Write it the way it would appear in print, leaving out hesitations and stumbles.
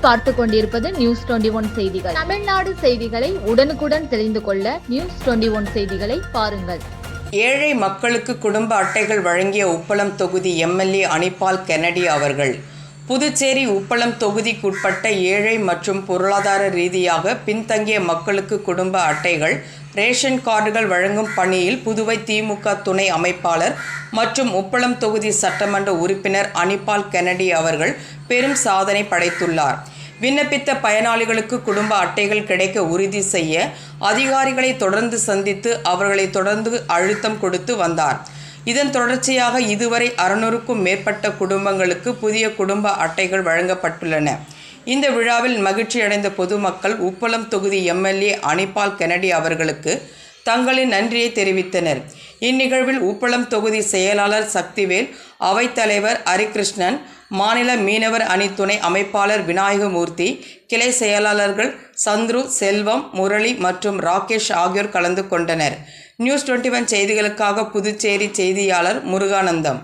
நீங்கள் பார்த்து கொண்டிருப்பது நியூஸ் 21 செய்திகள். தமிழ்நாடு செய்திகளை உடனுக்குடன் தெரிந்து கொள்ள நியூஸ் 21 செய்திகளை பாருங்கள். ஏழை மக்களுக்கு குடும்ப அட்டைகள் வழங்கிய உப்பளம் தொகுதி எம்எல்ஏ அனிபால் கென்னடி அவர்கள். புதுச்சேரி உப்பளம் தொகுதிக்குட்பட்ட ஏழை மற்றும் பொருளாதார ரீதியாக பின்தங்கிய மக்களுக்கு குடும்ப அட்டைகள், ரேஷன் கார்டுகள் வழங்கும் பணியில் புதுவை திமுக துணை அமைப்பாளர் மற்றும் உப்பளம் தொகுதி சட்டமன்ற உறுப்பினர் அனிபால் கென்னடி அவர்கள் பெரும் சாதனை படைத்துள்ளார். விண்ணப்பித்த பயனாளிகளுக்கு குடும்ப அட்டைகள் கிடைக்க உறுதி செய்ய அதிகாரிகளை தொடர்ந்து சந்தித்து அவர்களை தொடர்ந்து அழுத்தம் கொடுத்து வந்தார். இதன் தொடர்ச்சியாக இதுவரை 600க்கும் மேற்பட்ட குடும்பங்களுக்கு புதிய குடும்ப அட்டைகள் வழங்கப்பட்டுள்ளன. இந்த விழாவில் மகிழ்ச்சியடைந்த பொதுமக்கள் உப்பளம் தொகுதி எம்எல்ஏ அனிபால் கென்னடி அவர்களுக்கு தங்களின் நன்றியை தெரிவித்தனர். இந்நிகழ்வில் உப்பளம் தொகுதி செயலாளர் சக்திவேல், அவைத்தலைவர் ஹரிகிருஷ்ணன், மாநில மீனவர் அணி துணை அமைப்பாளர் விநாயகமூர்த்தி, கிளை செயலாளர்கள் சந்துரு, செல்வம், முரளி மற்றும் ராகேஷ் ஆகியோர் கலந்து கொண்டனர். நியூஸ் 21 செய்திகளுக்காக புதுச்சேரி செய்தியாளர் முருகானந்தம்.